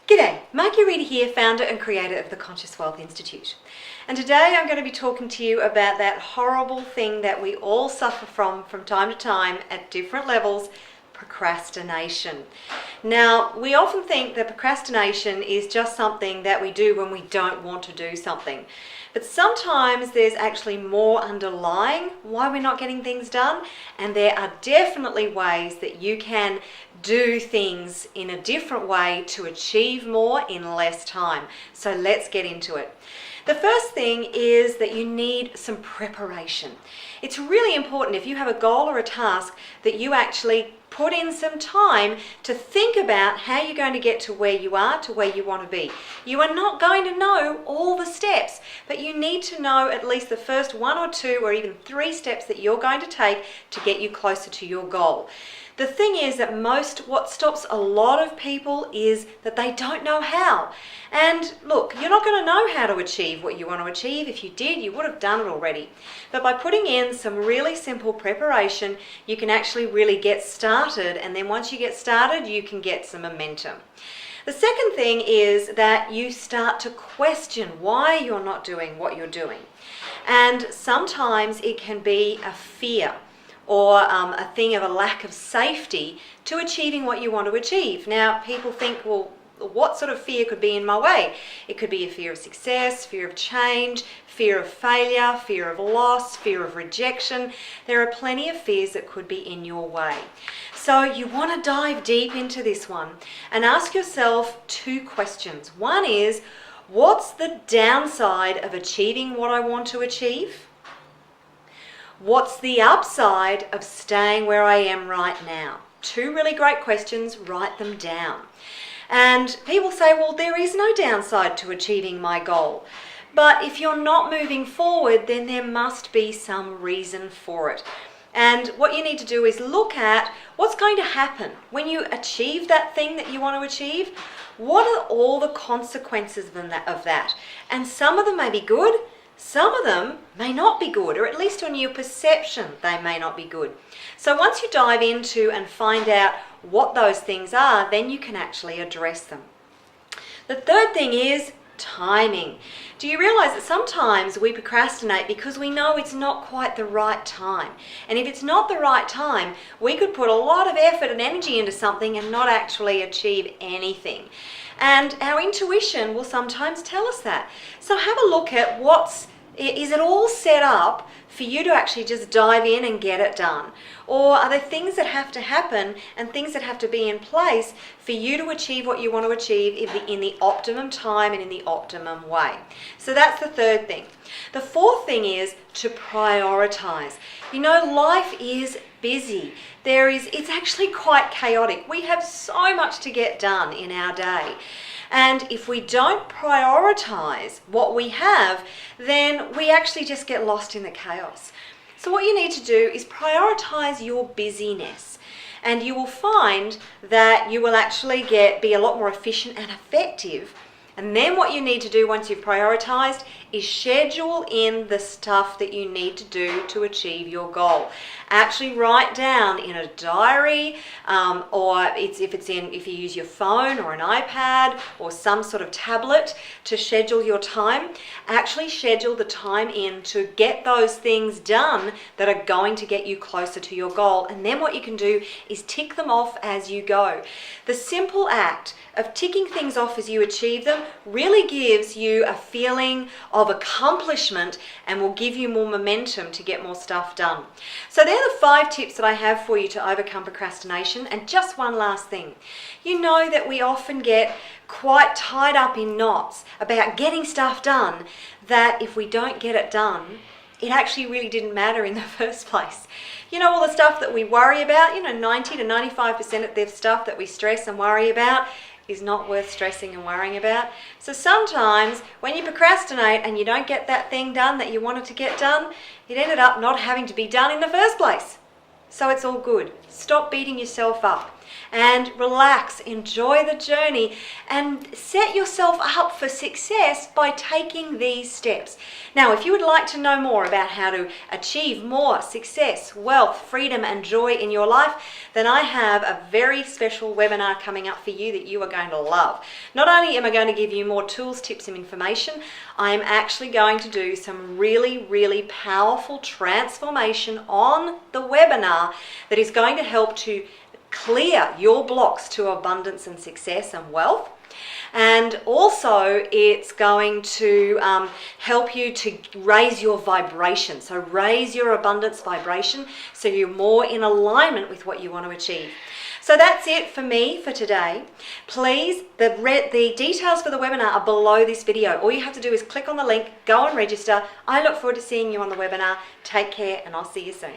G'day, Margie Reeder here, founder and creator of the Conscious Wealth Institute. And today I'm going to be talking to you about that horrible thing that we all suffer from time to time at different levels, procrastination. Now, we often think that procrastination is just something that we do when we don't want to do something. But sometimes there's actually more underlying why we're not getting things done, and there are definitely ways that you can do things in a different way to achieve more in less time. So let's get into it. The first thing is that you need some preparation. It's really important if you have a goal or a task that you actually put in some time to think about how you're going to get to where you are, to where you want to be. You are not going to know all the steps, but you need to know at least the first 1 or 2 or even 3 steps that you're going to take to get you closer to your goal. The thing is that what stops a lot of people is that they don't know how. And look, you're not going to know how to achieve what you want to achieve. If you did, you would have done it already. But by putting in some really simple preparation, you can actually really get started. And then once you get started, you can get some momentum. The second thing is that you start to question why you're not doing what you're doing. And sometimes it can be a fear, or a thing of a lack of safety to achieving what you want to achieve. Now, people think, well, what sort of fear could be in my way? It could be a fear of success, fear of change, fear of failure, fear of loss, fear of rejection. There are plenty of fears that could be in your way. So you want to dive deep into this one and ask yourself 2 questions. One is, what's the downside of achieving what I want to achieve? What's the upside of staying where I am right now? 2 really great questions, write them down. And people say, well, there is no downside to achieving my goal. But if you're not moving forward, then there must be some reason for it. And what you need to do is look at what's going to happen when you achieve that thing that you want to achieve. What are all the consequences of that? And some of them may be good. Some of them may not be good, or at least on your perception, they may not be good. So once you dive into and find out what those things are, then you can actually address them. The third thing is timing. Do you realize that sometimes we procrastinate because we know it's not quite the right time? And if it's not the right time, we could put a lot of effort and energy into something and not actually achieve anything. And our intuition will sometimes tell us that. So have a look at is it all set up for you to actually just dive in and get it done? Or are there things that have to happen and things that have to be in place for you to achieve what you want to achieve in the optimum time and in the optimum way? So that's the third thing. The fourth thing is to prioritize. You know, life is busy. It's actually quite chaotic. We have so much to get done in our day. And if we don't prioritize what we have, then we actually just get lost in the chaos. So what you need to do is prioritize your busyness. And you will find that you will actually be a lot more efficient and effective. And then what you need to do once you've prioritized is schedule in the stuff that you need to do to achieve your goal. Actually write down in a diary, or if you use your phone or an iPad or some sort of tablet to schedule your time, actually schedule the time in to get those things done that are going to get you closer to your goal. And then what you can do is tick them off as you go. The simple act of ticking things off as you achieve them really gives you a feeling of accomplishment and will give you more momentum to get more stuff done. So they're the 5 tips that I have for you to overcome procrastination. And just one last thing. You know that we often get quite tied up in knots about getting stuff done, that if we don't get it done, it actually really didn't matter in the first place. You know, all the stuff that we worry about, 90 to 95% of the stuff that we stress and worry about is not worth stressing and worrying about. So sometimes when you procrastinate and you don't get that thing done that you wanted to get done, it ended up not having to be done in the first place. So it's all good. Stop beating yourself up. and relax, enjoy the journey, and set yourself up for success by taking these steps. Now, if you would like to know more about how to achieve more success, wealth, freedom, and joy in your life, then I have a very special webinar coming up for you that you are going to love. Not only am I going to give you more tools, tips, and information, I'm actually going to do some really powerful transformation on the webinar that is going to help to clear your blocks to abundance and success and wealth. And also it's going to help you to raise your vibration. So raise your abundance vibration so you're more in alignment with what you want to achieve. So that's it for me for today. Please, the details for the webinar are below this video. All you have to do is click on the link, go and register. I look forward to seeing you on the webinar. Take care, and I'll see you soon.